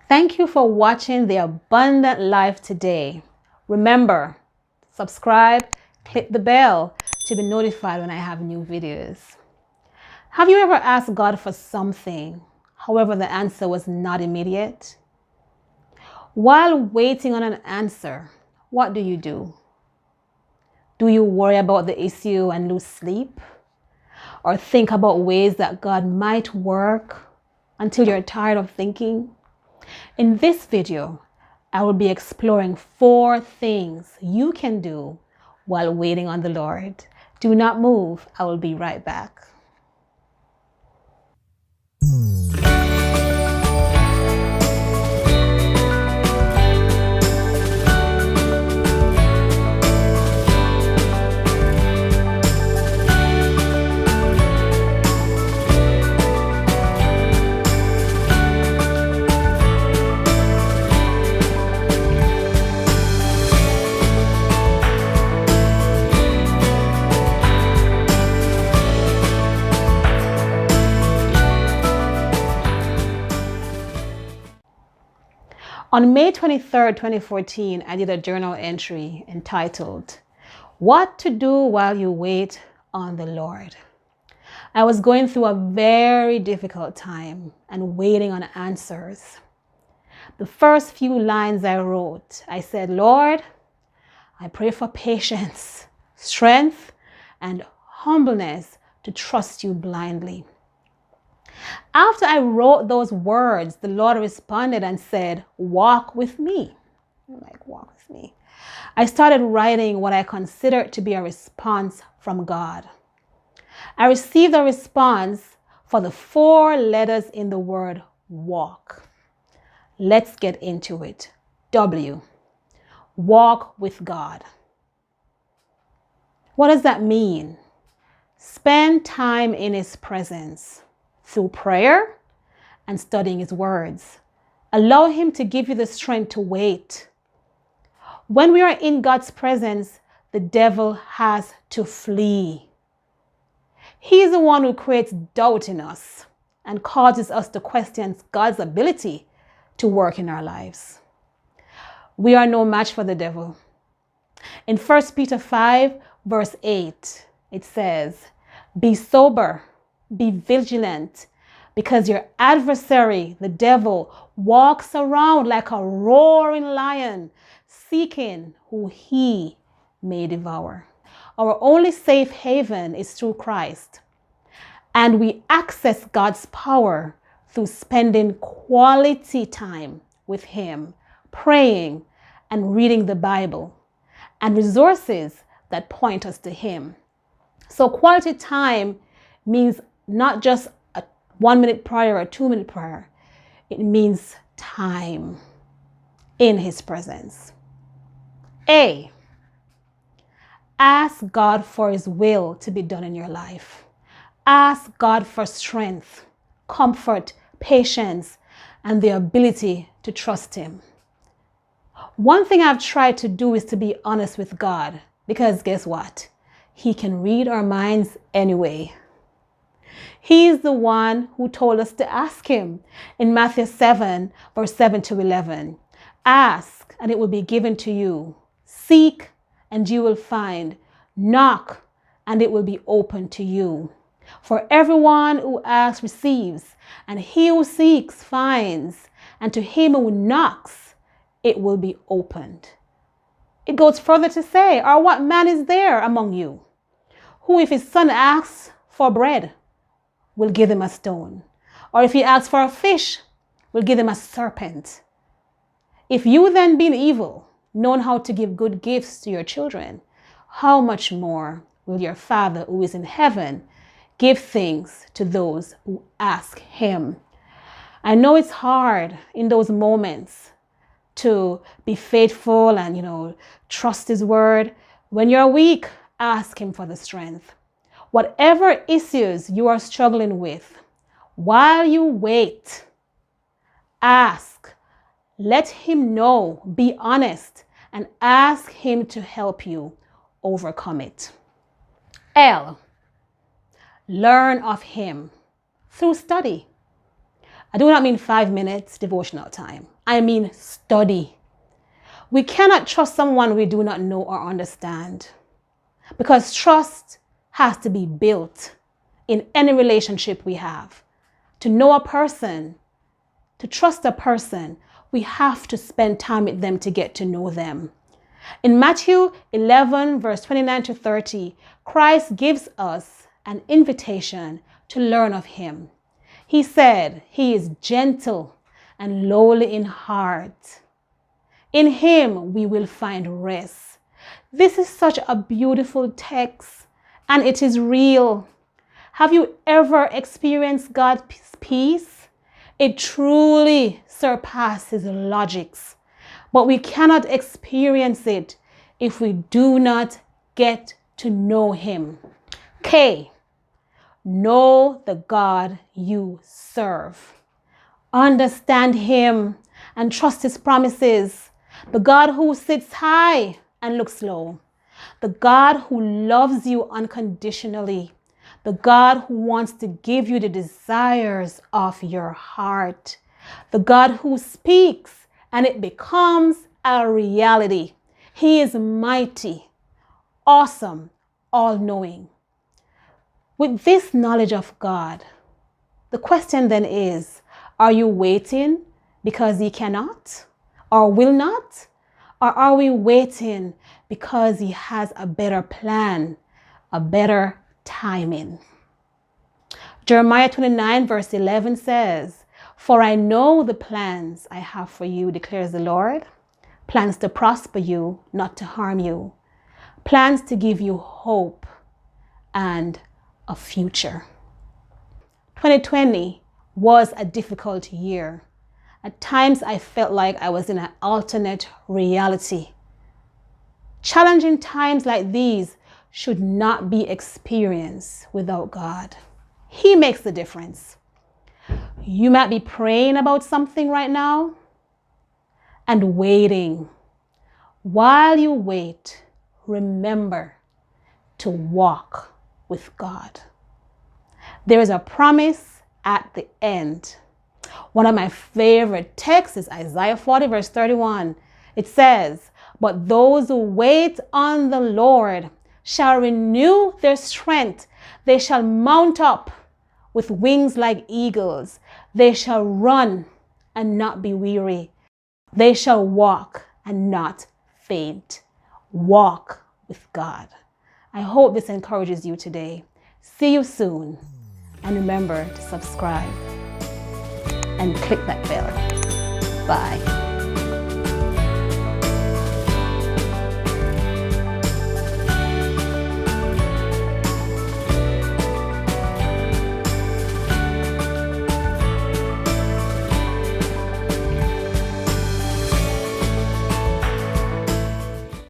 Thank you for watching The Abundant Life today. Remember, subscribe, click the bell to be notified when I have new videos. Have you ever asked God for something, however the answer was not immediate? While waiting on an answer, what do? Do you worry about the issue and lose sleep? Or think about ways that God might work until you're tired of thinking? In this video, I will be exploring 4 things you can do while waiting on the Lord. Do not move. I will be right back. On May 23rd, 2014, I did a journal entry entitled, "What to Do While You Wait on the Lord." I was going through a very difficult time and waiting on answers. The first few lines I wrote, I said, "Lord, I pray for patience, strength, and humbleness to trust you blindly." After I wrote those words, the Lord responded and said, "Walk with me." I'm like, walk with me. I started writing what I considered to be a response from God. I received a response for the 4 letters in the word walk. Let's get into it. W. Walk with God. What does that mean? Spend time in His presence through prayer and studying His words. Allow Him to give you the strength to wait. When we are in God's presence, the devil has to flee. He is the one who creates doubt in us and causes us to question God's ability to work in our lives. We are no match for the devil. In 1 Peter 5, verse 8, it says, "Be sober, be vigilant, because your adversary, the devil, walks around like a roaring lion, seeking who he may devour." Our only safe haven is through Christ, and we access God's power through spending quality time with Him, praying and reading the Bible, and resources that point us to Him. So quality time means not just a 1-minute prayer or a 2-minute prayer. It means time in His presence. A. Ask God for His will to be done in your life. Ask God for strength, comfort, patience, and the ability to trust Him. One thing I've tried to do is to be honest with God, because guess what? He can read our minds anyway. He is the one who told us to ask Him in Matthew 7, verse 7 to 11. "Ask, and it will be given to you. Seek, and you will find. Knock, and it will be open to you. For everyone who asks receives, and he who seeks finds, and to him who knocks, it will be opened." It goes further to say, "Or what man is there among you, who if his son asks for bread, will give him a stone? Or if he asks for a fish, will give him a serpent? If you then, being evil, know how to give good gifts to your children, how much more will your Father who is in heaven give things to those who ask Him?" I know it's hard in those moments to be faithful and, trust His word. When you're weak, ask Him for the strength. Whatever issues you are struggling with, while you wait, ask. Let Him know. Be honest and ask Him to help you overcome it. L. Learn of Him through study. I do not mean 5 minutes devotional time. I mean study. We cannot trust someone we do not know or understand, because trust has to be built in any relationship we have. To know a person, to trust a person, we have to spend time with them to get to know them. In Matthew 11, verse 29 to 30, Christ gives us an invitation to learn of him. He said he is gentle and lowly in heart. In him we will find rest. This is such a beautiful text, and it is real. Have you ever experienced God's peace? It truly surpasses logics, but we cannot experience it if we do not get to know him. K, know the God you serve. Understand him and trust his promises. The God who sits high and looks low. The God who loves you unconditionally. The God who wants to give you the desires of your heart. The God who speaks and it becomes a reality. He is mighty, awesome, all-knowing. With this knowledge of God, the question then is, are you waiting because he cannot or will not? Or are we waiting because he has a better plan, a better timing? Jeremiah 29 verse 11 says, "For I know the plans I have for you, declares the Lord, plans to prosper you, not to harm you, plans to give you hope and a future." 2020 was a difficult year. At times I felt like I was in an alternate reality. Challenging times like these should not be experienced without God. He makes the difference. You might be praying about something right now and waiting. While you wait, remember to walk with God. There is a promise at the end. One of my favorite texts is Isaiah 40 verse 31. It says, "But those who wait on the Lord shall renew their strength. They shall mount up with wings like eagles. They shall run and not be weary. They shall walk and not faint." Walk with God. I hope this encourages you today. See you soon. And remember to subscribe and click that bell. Bye.